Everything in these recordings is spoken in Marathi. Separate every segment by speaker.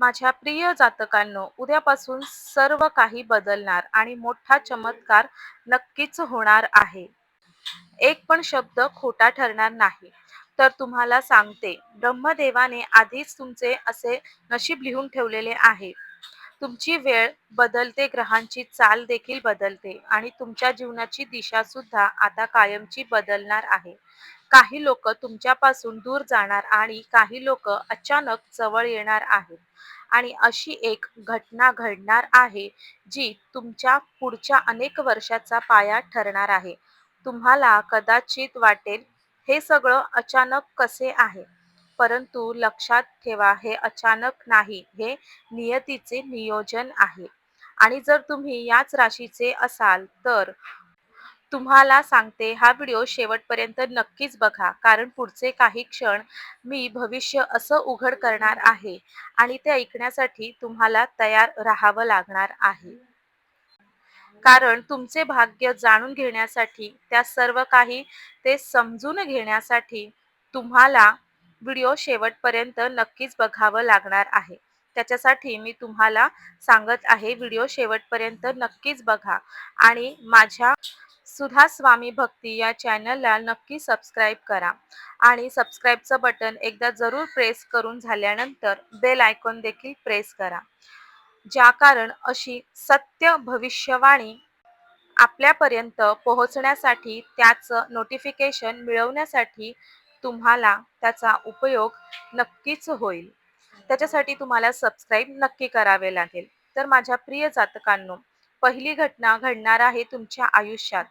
Speaker 1: माझ्या प्रिय जातकांनो, उद्यापासून सर्व काही बदलणार आणि मोठा चमत्कार नक्कीच होणार आहे. एक पण शब्द खोटा ठरणार नाही. तर तुम्हाला सांगते, ब्रह्मदेवाने आधीच तुमचे असे नशीब लिहून ठेवलेले आहे. तुमची वेळ बदलते, ग्रहांची चाल देखील बदलते आणि तुमच्या जीवनाची दिशा सुद्धा आता कायमची बदलणार आहे. काही लोक तुमच्यापासून दूर जाणार आणि काही लोक अचानक जवळ येणार आहेत. आणि अशी एक घटना घडणार आहे जी तुमच्या पुढच्या अनेक वर्षाचा पाया ठरणार आहे. तुम्हाला कदाचित वाटेल, हे सगळं अचानक कसे आहे? परंतु लक्षात ठेवा, हे अचानक नाही, हे नियतीचे नियोजन आहे. आणि जर तुम्ही याच राशीचे असाल तर तुम्हाला सांगते, हा व्हिडिओ शेवटपर्यंत नक्कीच बघा, कारण पुढचे काही क्षण मी भविष्य असं उघड करणार आहे आणि ते ऐकण्यासाठी तुम्हाला तयार राहावं लागणार आहे. कारण तुमचे भाग्य जाणून घेण्यासाठी, त्या सर्व काही ते समजून घेण्यासाठी तुम्हाला व्हिडिओ शेवटपर्यंत नक्कीच बघावं लागणार आहे. त्याच्यासाठी मी तुम्हाला सांगत आहे, व्हिडिओ शेवटपर्यंत नक्कीच बघा आणि माझ्या सुधा स्वामी भक्ती या चॅनलला नक्की सबस्क्राईब करा आणि सबस्क्राईबचं बटन एकदा जरूर प्रेस करून झाल्यानंतर बेल आयकॉन देखील प्रेस करा. ज्या कारण अशी सत्य भविष्यवाणी आपल्यापर्यंत पोहोचण्यासाठी, त्याचं नोटिफिकेशन मिळवण्यासाठी तुम्हाला त्याचा उपयोग नक्कीच होईल. त्याच्यासाठी तुम्हाला सबस्क्राईब नक्की करावे लागेल. तर माझ्या प्रिय जातकांनो, पहिली घटना घडणार आहे तुमच्या आयुष्यात.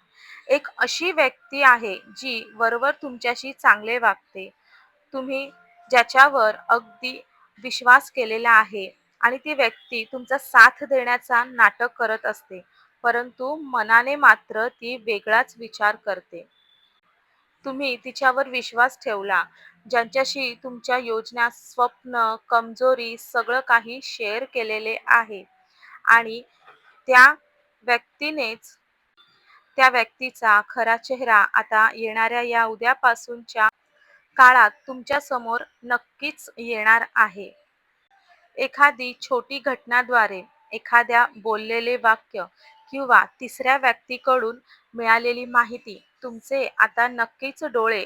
Speaker 1: एक अशी व्यक्ती आहे जी वरवर तुमच्याशी चांगले वागते. तुम्ही ज्याच्यावर अगदी विश्वास केलेला आहे आणि ती व्यक्ती तुमचा साथ देण्याचा नाटक करत असते, परंतु मनाने मात्र ती वेगळाच विचार करते. तुम्ही तिच्यावर विश्वास ठेवला, ज्यांच्याशी तुमच्या योजना, स्वप्न, कमजोरी सगळं काही शेअर केलेले आहे आणि त्या व्यक्तीनेच त्या व्यक्तीचा खरा चेहरा आता येणाऱ्या या उद्यापासूनच्या काळात तुमच्या समोर नक्कीच येणार आहे. एखादी छोटी घटनाद्वारे, एखाद्या बोललेले वाक्य किंवा तिसऱ्या व्यक्तीकडून मिळालेली माहिती तुमचे आता नक्कीच डोळे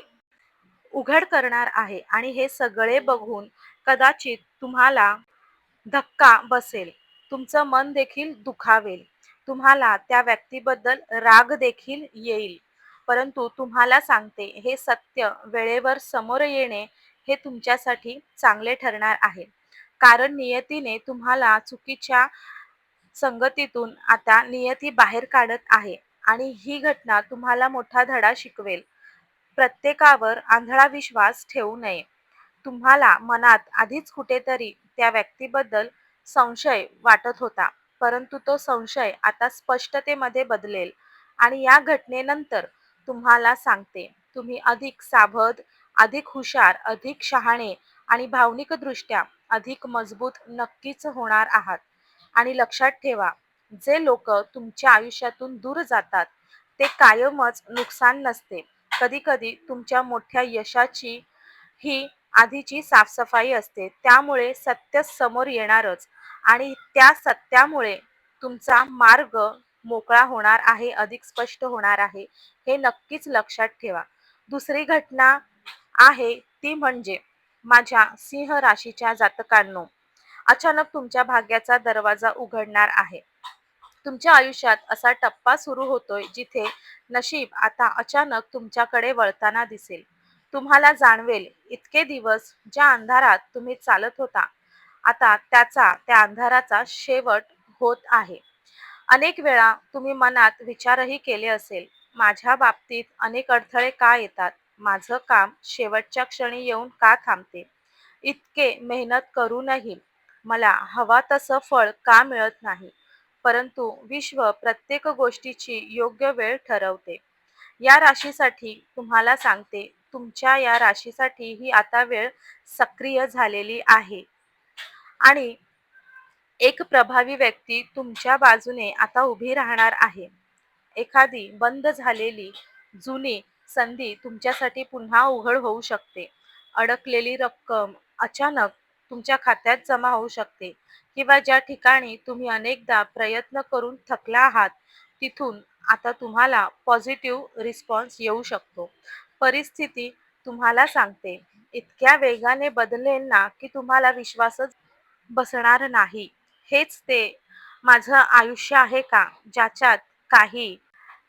Speaker 1: उघड करणार आहे आणि हे सगळे बघून कदाचित तुम्हाला धक्का बसेल. तुमचं मन देखील दुखावेल. तुम्हाला त्या व्यक्तीबद्दल राग देखील येईल. परंतु तुम्हाला सांगते, हे सत्य वेळेवर समोर येणे हे तुमच्यासाठी चांगले ठरणार आहे. कारण नियतीने तुम्हाला चुकीच्या संगतीतून आता नियती बाहेर काढत आहे आणि ही घटना तुम्हाला मोठा धडा शिकवेल. प्रत्येकावर आंधळा विश्वास ठेवू नये. तुम्हाला मनात आधीच कुठेतरी त्या व्यक्तीबद्दल संशय वाटत होता, परंतु तो संशय आता स्पष्टतेमध्ये बदलेल आणि या घटनेनंतर तुम्हाला सांगते, तुम्ही अधिक सावध, अधिक हुशार, अधिक शहाणे आणि भावनिकदृष्ट्या अधिक मजबूत नक्कीच होणार आहात. आणि लक्षात ठेवा, जे लोक तुमच्या आयुष्यातून दूर जातात ते कायमच नुकसान नसते. कधी-कधी तुमच्या मोठ्या यशाची ही आधीची साफसफाई असते. त्यामुळे सत्य समोर येणारच आणि त्या सत्यामुळे तुमचा मार्ग मोकळा होणार आहे, अधिक स्पष्ट होणार आहे. हे नक्कीच लक्षात ठेवा. दुसरी घटना आहे ती म्हणजे माझ्या सिंह राशीच्या जातकांनो, अचानक तुमच्या भाग्याचा दरवाजा उघडणार आहे. तुमच्या आयुष्यात असा टप्पा सुरू होतोय जिथे नशीब आता अचानक तुमच्याकडे वळताना दिसेल. तुम्हाला जाणवेल, इतके दिवस ज्या अंधारात तुम्ही चालत होता, आता त्या अंधाराचा शेवट होत आहे. अनेक वेळा तुम्ही मनात विचारही केले असेल, माझ्या बाबतीत अनेक अडथळे का येतात? माझं काम शेवटच्या क्षणी येऊन का थांबते? इतके मेहनत करूनही मला हवा तसं फळ का मिळत नाही? परंतु विश्व प्रत्येक गोष्टीची योग्य वेळ ठरवते. या राशीसाठी तुम्हाला सांगते, तुमच्या या राशीसाठी ही आता वेळ सक्रिय झालेली आहे आणि एक प्रभावी व्यक्ती तुमच्या बाजूने आता उभी राहणार आहे. एखादी बंद झालेली जुनी संधी तुमच्यासाठी पुन्हा उघड होऊ शकते. अडकलेली रक्कम अचानक तुमच्या खात्यात जमा होऊ शकते किंवा ज्या ठिकाणी तुम्ही अनेकदा प्रयत्न करून थकला आहात, तिथून आता तुम्हाला पॉझिटिव्ह रिस्पॉन्स येऊ शकतो. परिस्थिती तुम्हाला सांगते, इतक्या वेगाने बदलेल ना, की तुम्हाला विश्वासच बसणार नाही. हेच ते माझं आयुष्य आहे का, ज्याच्यात काही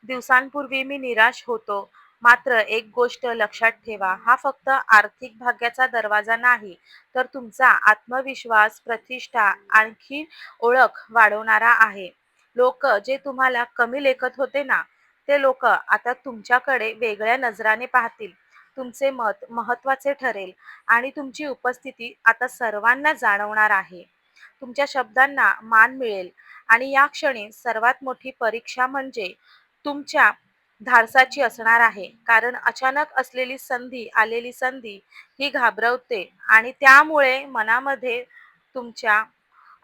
Speaker 1: दिवसांपूर्वी मी निराश होतो. मात्र एक गोष्ट लक्षात ठेवा, हा फक्त आर्थिक भाग्याचा दरवाजा नाही, तर तुमचा आत्मविश्वास, प्रतिष्ठा, आणखी ओळख वाढवणारा आहे. लोक जे तुम्हाला कमी लेखत होते ना, ते लोक आता तुमच्याकडे वेगळ्या नजराने पाहतील. तुमचे मत महत्त्वाचे ठरेल आणि तुमची उपस्थिती आता सर्वांना जाणवणार आहे. तुमच्या शब्दांना मान मिळेल आणि या क्षणी सर्वात मोठी परीक्षा म्हणजे तुमच्या धाडसाची असणार आहे. कारण अचानक आलेली संधी ही घाबरवते आणि त्यामुळे मनामध्ये तुमच्या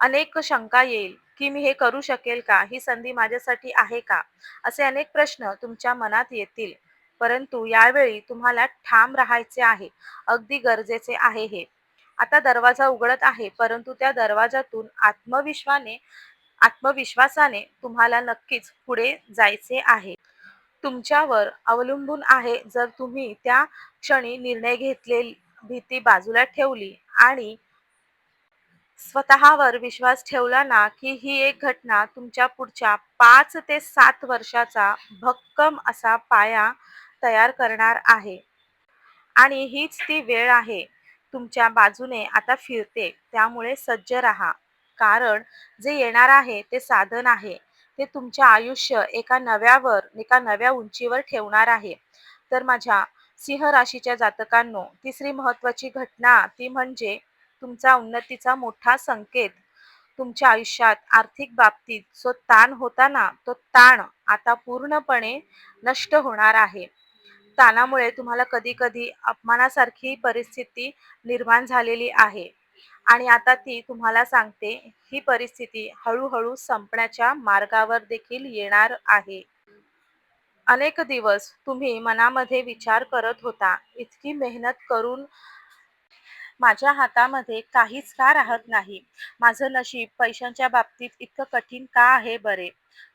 Speaker 1: अनेक शंका येईल, की मी हे करू शकेल का? ही संधी माझ्यासाठी आहे का? असे अनेक प्रश्न तुमच्या मनात येतील. परंतु यावेळी तुम्हाला ठाम राहायचे आहे. अगदी गरजेचे आहे हे. आता दरवाजा उघडत आहे, परंतु त्या दरवाजातून आत्मविश्वासाने तुम्हाला नक्कीच पुढे जायचे आहे. तुमच्यावर अवलंबून आहे. जर तुम्ही त्या क्षणी निर्णय घेतलेली भीती बाजूला ठेवली आणि स्वतःवर विश्वास ठेवला ना, की ही एक घटना तुमच्या पुढच्या 5 ते 7 वर्षाचा भक्कम असा पाया तयार करणार आहे. आणि हीच ती वेळ आहे. तुमच्या बाजूने आता फिरते. त्यामुळे सज्ज राहा. कारण जे येणार आहे ते साधन आहे. ते तुमचे आयुष्य एका नव्या उंचीवर ठेवणार आहे. तर माझ्या सिंह राशीच्या जातकांनो, तिसरी महत्त्वाची घटना ती म्हणजे तुमचा उन्नतीचा मोठा संकेत. तुमच्या आयुष्यात आर्थिक बाबतीत जो ताण होता ना, तो ताण आता पूर्णपणे नष्ट होणार आहे. ताणामुळे तुम्हाला कधी-कधी अपमानासारखी परिस्थिती निर्माण झालेली आहे आणि आता ती तुम्हाला सांगते, ही परिस्थिती हळू-हळू संपण्याच्या मार्गावर देखील येणार आहे. अनेक दिवस तुम्ही मनामध्ये विचार करत होता, इतकी मेहनत करून माझ्या हातामध्ये काहीच का राहत नाही? माझं नशीब पैशांच्या बाबतीत इतकं कठीण का आहे बरे?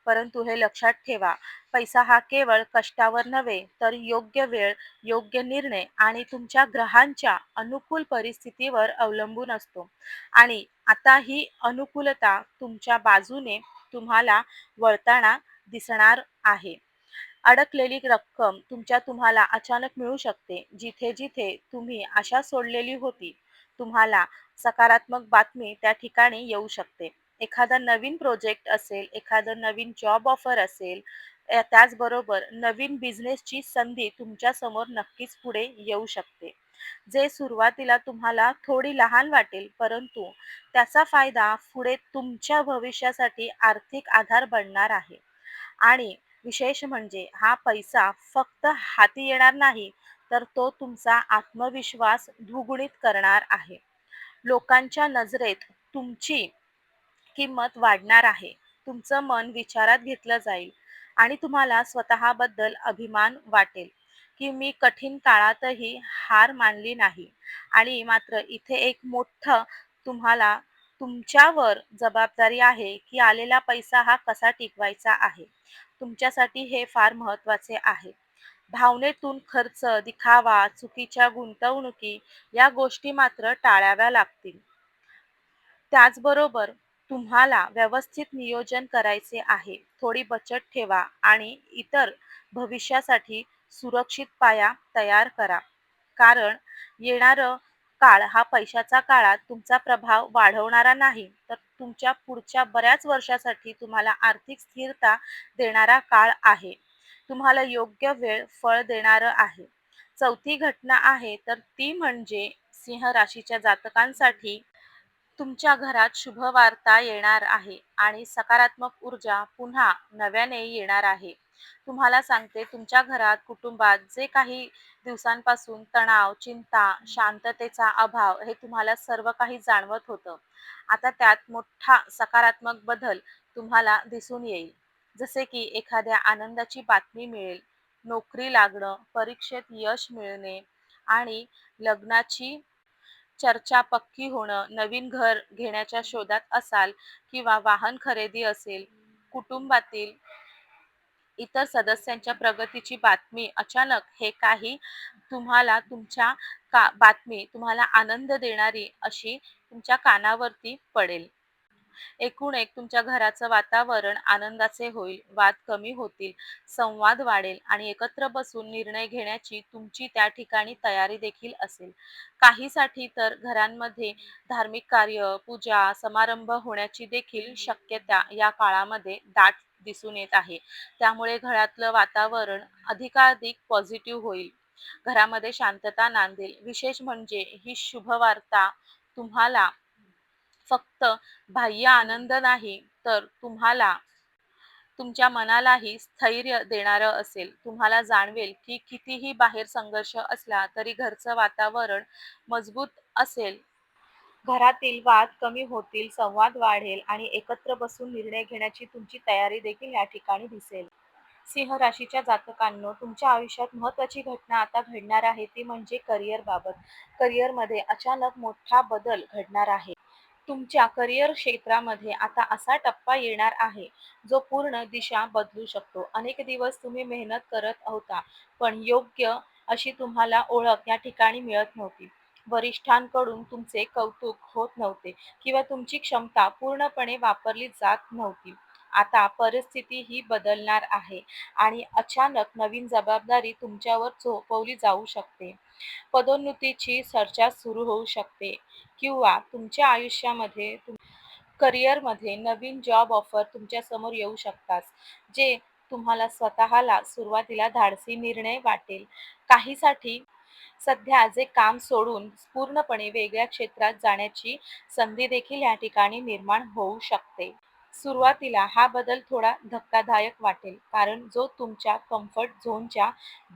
Speaker 1: परंतु हे लक्षात ठेवा, पैसा हा केवळ कष्टावर नव्हे, तर योग्य वेळ, योग्य निर्णय आणि तुमच्या ग्रहांच्या अनुकूल परिस्थितीवर अवलंबून असतो. आणि आता ही अनुकूलता तुमच्या बाजूने तुम्हाला वळताना दिसणार आहे. अडकलेली रक्कम तुम्हाला अचानक मिळू शकते. जिथे-जिथे तुम्ही आशा सोडलेली होती, तुम्हाला सकारात्मक बातमी त्या ठिकाणी येऊ शकते. एखादा नवीन प्रोजेक्ट असेल, एखादं नवीन जॉब ऑफर असेल, त्याचबरोबर नवीन बिझनेसची संधी तुमच्या समोर नक्कीच पुढे येऊ शकते. जे सुरुवातीला तुम्हाला थोडी लहान वाटेल, परंतु त्याचा फायदा पुढे तुमच्या भविष्यासाठी आर्थिक आधार बनणार आहे. आणि विशेष म्हणजे हा पैसा फक्त हाती येणार नाही, तर तो तुमचा आत्मविश्वास द्विगुणित करणार आहे. लोकांच्या नजरेत तुमची किंमत वाढणार आहे. तुमचं मन विचारात घेतलं जाईल आणि तुम्हाला स्वतःबद्दल अभिमान वाटेल, की मी कठीण काळातही हार मानली नाही. आणि मात्र इथे एक मोठं तुम्हाला तुमच्यावर जबाबदारी आहे, की आलेला पैसा हा कसा टिकवायचा आहे. तुमच्यासाठी हे फार महत्त्वाचे आहे. भावनेतून खर्च, दिखावा, चुकीच्या गुंतवणुकी या गोष्टी मात्र टाळाव्या लागतील. त्याचबरोबर तुम्हाला व्यवस्थित नियोजन करायचे आहे. थोडी बचत ठेवा आणि इतर भविष्यासाठी सुरक्षित पाया तयार करा. कारण येणारं काळ हा पैशाचा काळात तुमचा प्रभाव वाढवणारा नाही, तर तुमच्या पुढच्या बऱ्याच वर्षासाठी तुम्हाला आर्थिक स्थिरता देणारा काळ आहे. तुम्हाला योग्य वेळ फळ देणारं आहे. चौथी घटना आहे तर ती म्हणजे सिंह राशीच्या जातकांसाठी तुमच्या घरात शुभवार्ता येणार आहे आणि सकारात्मक ऊर्जा पुन्हा नव्याने येणार आहे. तुम्हाला सांगते, तुमच्या घरात, कुटुंबात जे काही दिवसांपासून तणाव, चिंता, शांततेचा अभाव हे तुम्हाला सर्व काही जाणवत होतं. आता त्यात मोठा सकारात्मक बदल तुम्हाला दिसून येईल. जसे की एखाद्या आनंदाची बातमी मिळेल, नोकरी लागणं, परीक्षेत यश मिळणे आणि लग्नाची चर्चा पक्की होणं, नवीन घर घेण्याच्या शोधात असाल किंवा वाहन खरेदी असेल, कुटुंबातील इतर सदस्यांच्या प्रगतीची बातमी अचानक हे काही तुम्हाला तुमच्या बातमी तुम्हाला आनंद देणारी अशी तुमच्या कानावरती पडेल. एकूण एक तुमच्या घराचं वातावरण आनंदाचे होईल, वाद कमी होतील, संवाद वाढेल आणि एकत्र बसून निर्णय घेण्याची तुमची त्या ठिकाणी तयारी देखील असेल. काहीसाठी तर घरांमध्ये धार्मिक कार्य, पूजा, समारंभ होण्याची देखील शक्यता या काळामध्ये दाट दिसून येत आहे. त्यामुळे घरातलं वातावरण अधिकाधिक पॉझिटिव्ह होईल. घरामध्ये शांतता नांदेल. विशेष म्हणजे ही शुभवार्ता तुम्हाला फक्त बाह्य आनंद नाही, तर तुम्हाला तुमच्या मनालाही स्थैर्य देणारं असेल. तुम्हाला जाणवेल, की कितीही बाहेर संघर्ष असला तरी घरचं वातावरण मजबूत असेल. घरातील वाद कमी होतील, संवाद वाढेल आणि एकत्र बसून निर्णय घेण्याची तुमची तयारी देखील या ठिकाणी दिसेल. सिंह राशीच्या जातकांनो, तुमच्या आयुष्यात महत्त्वाची घटना आता घडणार आहे, ती म्हणजे करिअर बाबत. करिअरमध्ये अचानक मोठा बदल घडणार आहे. तुमच्या करिअर क्षेत्रामध्ये आता असा टप्पा येणार आहे, जो पूर्ण दिशा बदलू शकतो. अनेक दिवस तुम्ही मेहनत करत होता, पण योग्य अशी तुम्हाला ओळख या ठिकाणी मिळत नव्हती. वरिष्ठांकडून तुमचे कौतुक होत नव्हते किंवा तुमची क्षमता पूर्णपणे वापरली जात नव्हती. आता परिस्थिती ही बदलणार आहे आणि अचानक नवीन जबाबदारी तुमच्यावर सोपवली जाऊ शकते. पदोन्नतीची चर्चा सुरू होऊ शकते किंवा तुमच्या आयुष्यामध्ये करिअरमध्ये नवीन जॉब ऑफर तुमच्या समोर येऊ शकतात, जे तुम्हाला स्वतःला सुरुवातीला धाडसी निर्णय वाटेल. काहीसाठी सध्या जे काम सोडून पूर्णपणे वेगळ्या क्षेत्रात जाण्याची संधी देखील या ठिकाणी निर्माण होऊ शकते. सुरुवातीला हा बदल थोडा धक्कादायक वाटेल, कारण जो तुमच्या कम्फर्ट झोनच्या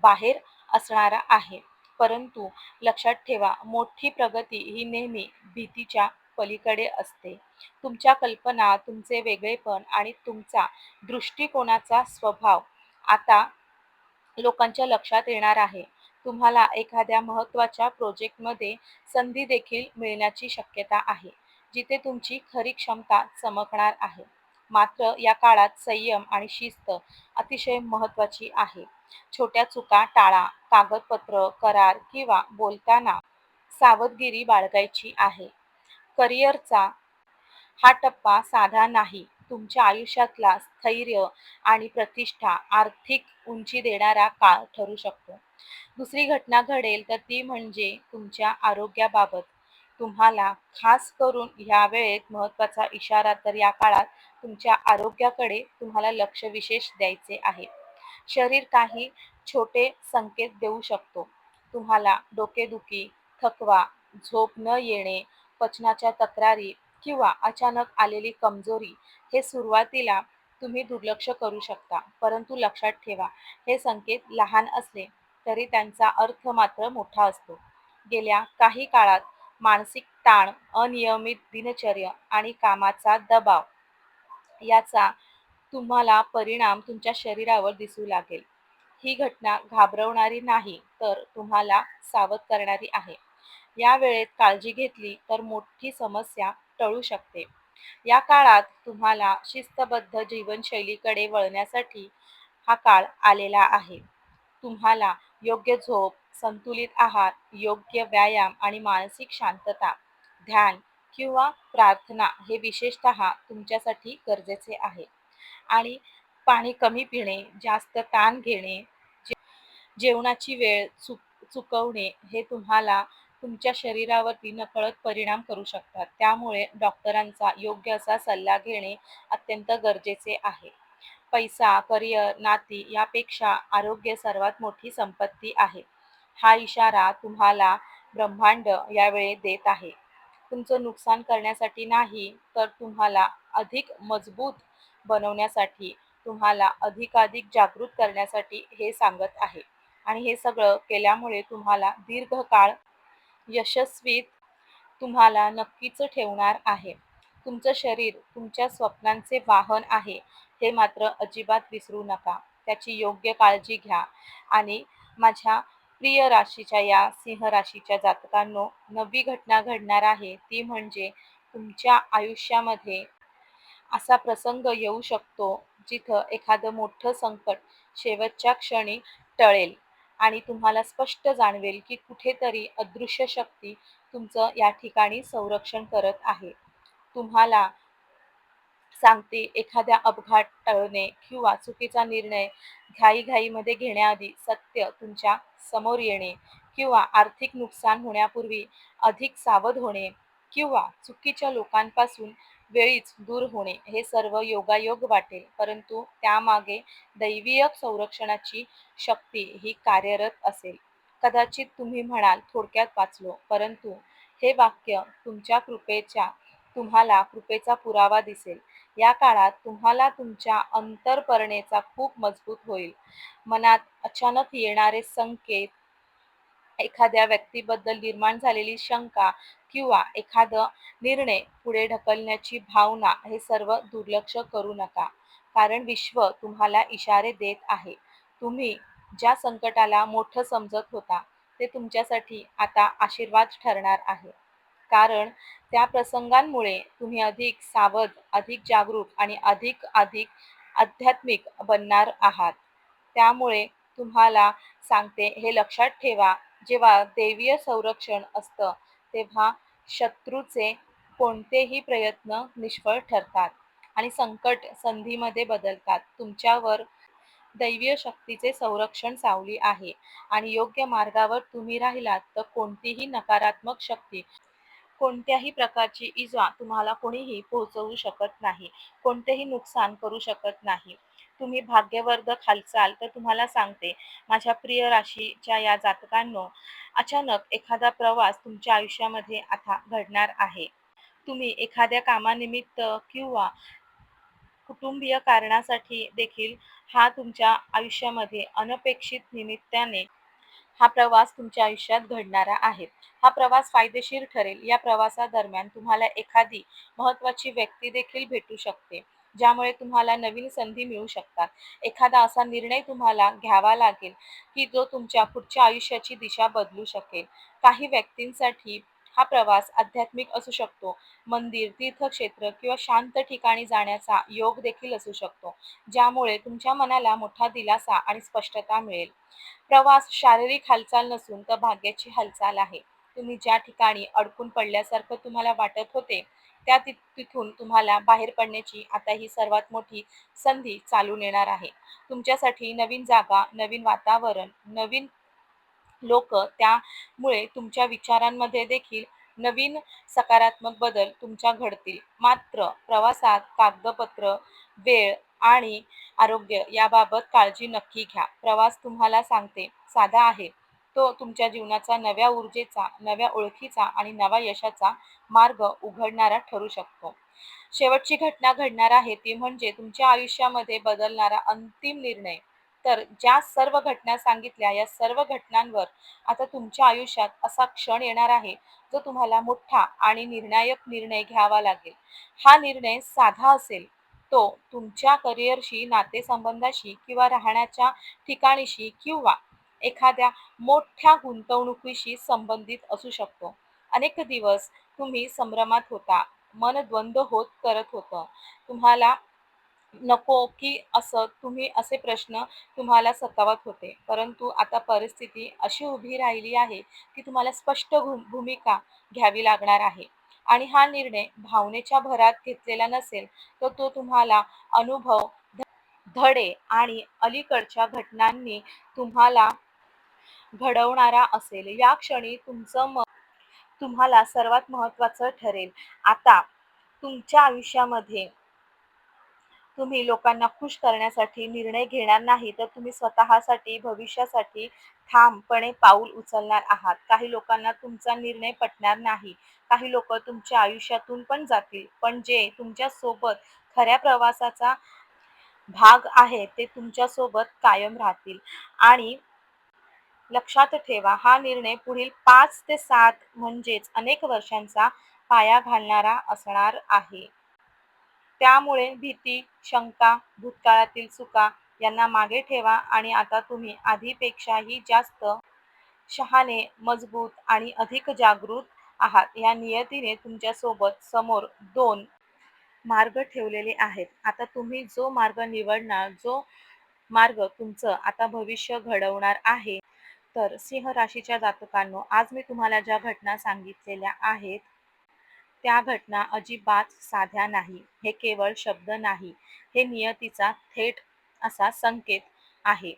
Speaker 1: बाहेर असणारा आहे. परंतु लक्षात ठेवा, मोठी प्रगती ही नेहमी भीतीच्या पलीकडे असते. तुमच्या कल्पना, तुमचे वेगळेपण आणि तुमचा दृष्टिकोनाचा स्वभाव आता लोकांच्या लक्षात येणार आहे. तुम्हाला एखाद्या महत्त्वाच्या प्रोजेक्टमध्ये संधी देखील मिळण्याची शक्यता आहे, जिथे तुमची खरी क्षमता चमकणार आहे. मात्र या काळात संयम आणि शिस्त अतिशय महत्त्वाची आहे. छोट्या चुका टाळा. कागदपत्र, करार किंवा बोलताना सावधगिरी बाळगायची आहे. करिअरचा हा टप्पा साधा नाही. तुमच्या आयुष्यातला स्थैर्य आणि प्रतिष्ठा, आर्थिक उंची देणारा काळ ठरू शकतो. दुसरी घटना घडेल तर ती म्हणजे तुमच्या आरोग्याबाबत. तुम्हाला खास करून ह्या वेळेत महत्त्वाचा इशारा तर या काळात तुमच्या आरोग्याकडे तुम्हाला लक्ष विशेष द्यायचे आहे. शरीर काही छोटे संकेत देऊ शकतो. तुम्हाला डोकेदुखी, थकवा, झोप न येणे, पचनाच्या तक्रारी किंवा अचानक आलेली कमजोरी हे सुरुवातीला तुम्ही दुर्लक्ष करू शकता. परंतु लक्षात ठेवा, हे संकेत लहान असले तरी त्यांचा अर्थ मात्र मोठा असतो. गेल्या काही काळात मानसिक ताण, अनियमित दिनचर्या आणि कामाचा दबाव याचा तुम्हाला परिणाम तुमच्या शरीरावर दिसू लागेल. ही घटना घाबरवणारी नाही, तर तुम्हाला सावध करणारी आहे. या वेळेत काळजी घेतली तर मोठी समस्या टळू शकते. या काळात तुम्हाला शिस्तबद्ध जीवनशैलीकडे वळण्यासाठी हा काळ आलेला आहे. तुम्हाला योग्य झोप, संतुलित आहार, योग्य व्यायाम आणि मानसिक शांतता, ध्यान किंवा प्रार्थना हे विशेषतः तुमच्यासाठी गरजेचे आहे. आणि पाणी कमी पिणे, जास्त ताण घेणे, जेवणाची वेळ चुकवणे हे तुम्हाला तुमच्या शरीरावरती नकळत परिणाम करू शकतात. त्यामुळे डॉक्टरांचा योग्य असा सल्ला घेणे अत्यंत गरजेचे आहे. पैसा, करिअर, नाती यापेक्षा आरोग्य सर्वात मोठी संपत्ती आहे. हा इशारा तुम्हाला ब्रह्मांड यावेळी देत आहे. तुमचं नुकसान करण्यासाठी नाही, तर तुम्हाला अधिक मजबूत बनवण्यासाठी, तुम्हाला अधिकाधिक जागृत करण्यासाठी हे सांगत आहे. आणि हे सगळं केल्यामुळे तुम्हाला दीर्घकाळ यशस्वीत तुम्हाला नक्कीच ठेवणार आहे. तुमचं शरीर तुमच्या स्वप्नांचे वाहन आहे, हे मात्र अजिबात विसरू नका. त्याची योग्य काळजी घ्या आणि माझ्या प्रिय राशीच्या या सिंह राशीच्या जातकांनो, नवी घटना घडणार आहे. ती म्हणजे तुमच्या आयुष्यामध्ये असा प्रसंग येऊ शकतो जिथं एखादं मोठं संकट शेवटच्या क्षणी टळेल आणि तुम्हाला स्पष्ट जाणवेल की कुठेतरी अदृश्य शक्ती तुमचं या ठिकाणी संरक्षण करत आहे. तुम्हाला सांगते, एखाद्या अपघात टळणे किंवा चुकीचा निर्णय घाईघाईमध्ये घेण्याआधी सत्य तुमच्या समोर येणे किंवा आर्थिक नुकसान होण्यापूर्वी अधिक सावध होणे किंवा चुकीच्या लोकांपासून वेळीच दूर होणे हे सर्व योगायोग वाटेल, परंतु त्यामागे दैवीय संरक्षणाची शक्ती ही कार्यरत असेल. कदाचित तुम्ही म्हणाल, थोडक्यात वाचलो, परंतु हे वाक्य तुम्हाला कृपेचा पुरावा दिसेल. या काळात तुम्हाला तुमच्या अंतःप्रेरणेचा खूप मजबूत होईल. मनात अचानक येणारे संकेत, एखाद्या व्यक्तीबद्दल निर्माण झालेली शंका किंवा एखादा निर्णय पुढे ढकलण्याची भावना हे सर्व दुर्लक्ष करू नका. कारण विश्व तुम्हाला इशारे देत आहे. तुम्ही ज्या संकटाला मोठं समजत होता ते तुमच्यासाठी आता आशीर्वाद ठरणार आहे. कारण त्या प्रसंगांमुळे तुम्ही अधिक सावध, अधिक जागरूक आणि अधिक अधिक आध्यात्मिक बनणार आहात. त्यामुळे तुम्हाला सांगते, हे लक्षात ठेवा, जेव्हा दैवीय संरक्षण असतं तेव्हा शत्रूचे कोणतेही प्रयत्न निष्फळ ठरतात आणि संकट संधीमध्ये बदलतात. तुमच्यावर दैवीय शक्तीचे संरक्षण सावली आहे आणि योग्य मार्गावर तुम्ही राहिलात तर कोणतीही नकारात्मक शक्ती, कोणत्याही प्रकारची इजा तुम्हाला कोणीही पोहोचवू शकत नाही, कोणतेही नुकसान करू शकत नाही. तुम्ही भाग्यवर्धक हालचाल तर तुम्हाला सांगते, माझ्या प्रिय राशीच्या या जातकांनो, अचानक एखादा प्रवास तुमच्या आयुष्यामध्ये आता घडणार आहे. तुम्ही एखाद्या कामानिमित्त किंवा कुटुंबीय कारणासाठी देखील हा तुमच्या आयुष्यामध्ये अनपेक्षित निमित्ताने हा प्रवास तुमच्या आयुष्यात घडणारा आहे. हा प्रवास फायदेशीर ठरेल. या प्रवासादरम्यान तुम्हाला एखादी महत्त्वाची व्यक्ती देखील भेटू शकते, ज्यामुळे तुम्हाला नवीन संधी मिळू शकतात. एखादा असा निर्णय तुम्हाला घ्यावा लागेल की जो तुमच्या पुढच्या आयुष्याची दिशा बदलू शकेल. काही व्यक्तींसाठी हा प्रवास आध्यात्मिक असू शकतो. मंदिर, तीर्थक्षेत्र किंवा शांत ठिकाणी जाण्याचा योग देखील असू शकतो, ज्यामुळे तुमच्या मनाला मोठा दिलासा आणि स्पष्टता मिळेल. प्रवास शारीरिक हालचाल नसून तर भाग्याची हालचाल आहे. तुम्ही ज्या ठिकाणी अडकून पडल्यासारखं तुम्हाला वाटत होते, तिथून तुम्हाला बाहेर पडण्याची आता ही सर्वात मोठी संधी चालून येणार आहे. तुमच्यासाठी नवीन जागा, नवीन वातावरण, नवीन लोक, त्यामुळे तुमच्या विचारांमध्ये देखील नवीन सकारात्मक बदल तुमच्या घडतील. मात्र प्रवासात कागदपत्र, वेळ आणि आरोग्य याबाबत काळजी नक्की घ्या. प्रवास तुम्हाला सांगते साधा आहे, तो तुमच्या जीवनाचा नव्या ऊर्जेचा, नव्या ओळखीचा आणि नवा यशाचा मार्ग उघडणारा ठरू शकतो. शेवटची घटना घडणार आहे ती म्हणजे तुमच्या आयुष्यामध्ये बदलणारा अंतिम निर्णय. तर ज्या सर्व घटना सांगितल्या, या सर्व घटनांवर आता तुमच्या आयुष्यात असा क्षण येणार आहे जो तुम्हाला मोठा आणि निर्णायक निर्णय घ्यावा लागेल. हा निर्णय साधा असेल, तो तुमच्या करिअरशी, नातेसंबंधाशी किंवा राहण्याच्या ठिकाणीशी किंवा एखाद्या मोठ्या गुंतवणुकीशी संबंधित असू शकतो. अनेक दिवस तुम्ही संभ्रमात होता, मन द्वंद्व होत करत होतं. तुम्हाला नको की असं, तुम्ही असे प्रश्न तुम्हाला सतावत होते. परंतु आता परिस्थिती अशी उभी राहिली आहे की तुम्हाला स्पष्ट भूमिका घ्यावी लागणार आहे. आणि हा निर्णय भावनेच्या भरात घेतलेला नसेल, तर तो तुम्हाला अनुभव, धडे आणि अलीकडच्या घटनांनी तुम्हाला घडवणारा असेल. या क्षणी तुमचं मत तुम्हाला सर्वात महत्त्वाचं ठरेल. आता तुमच्या आयुष्यामध्ये तुम्ही लोकांना खुश करण्यासाठी निर्णय घेणार नाही, तर तुम्ही स्वतःसाठी, भविष्यासाठी ठामपणे पाऊल उचलणार आहात. काही लोकांना तुमचा निर्णय पटणार नाही. काही लोक तुमच्या आयुष्यातून पण जातील, पण जे तुमच्या सोबत खऱ्या प्रवासाचा भाग आहे ते तुमच्या सोबत कायम राहतील. आणि लक्षात ठेवा, हा निर्णय पुढील 5 ते 7 म्हणजेच अनेक वर्षांचा पाया घालणारा असणार आहे. त्यामुळे भीती, शंका, भूतकाळातील चुका यांना मागे ठेवा आणि आता तुम्ही आधीपेक्षाही जास्त शहाणे, मजबूत आणि अधिक जागृत आहात. या नियतीने तुमच्यासोबत समोर 2 मार्ग ठेवलेले आहेत. आता तुम्ही जो मार्ग निवडणार, जो मार्ग तुमचं आता भविष्य घडवणार आहे. तर सिंह राशीच्या जातकांनो, आज मी तुम्हाला ज्या घटना सांगितलेल्या आहेत, त्या घटना अजिबात साध्या नाही. हे केवळ शब्द नाही, हे नियतीचा थेट असा संकेत आहे.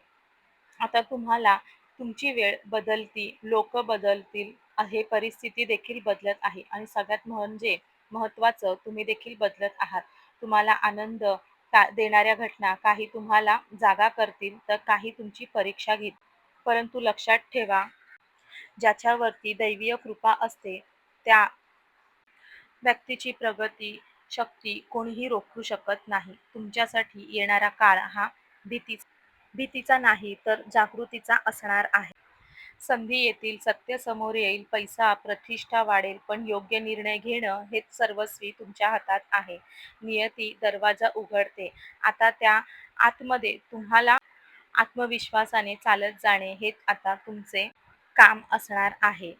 Speaker 1: आता तुम्हाला तुमची वेळ बदलती, लोक बदलतील, हे परिस्थिती देखील बदलत आहे आणि सगळ्यात म्हणजे महत्त्वाचं तुम्ही देखील बदलत आहात. तुम्हाला आनंद देणाऱ्या घटना काही तुम्हाला जागा करतील, तर काही तुमची परीक्षा घेतील. परंतु लक्षात ठेवा, ज्याच्यावरती दैवीय कृपा असते, त्या व्यक्तीची प्रगती, शक्ती कोणीही रोखू शकत नाही. तुमच्यासाठी येणारा काळ हा भीतीचा नाही, तर जागृतीचा असणार आहे. संधी येतील, सत्य समोर येईल, पैसा, प्रतिष्ठा वाढेल, पण योग्य निर्णय घेणं हेच सर्वस्वी तुमच्या हातात आहे. नियती दरवाजा उघडते. आता त्या आतमध्ये तुम्हाला आत्मविश्वासाने चालत जाणे हेच आता तुमचे काम असणार आहे.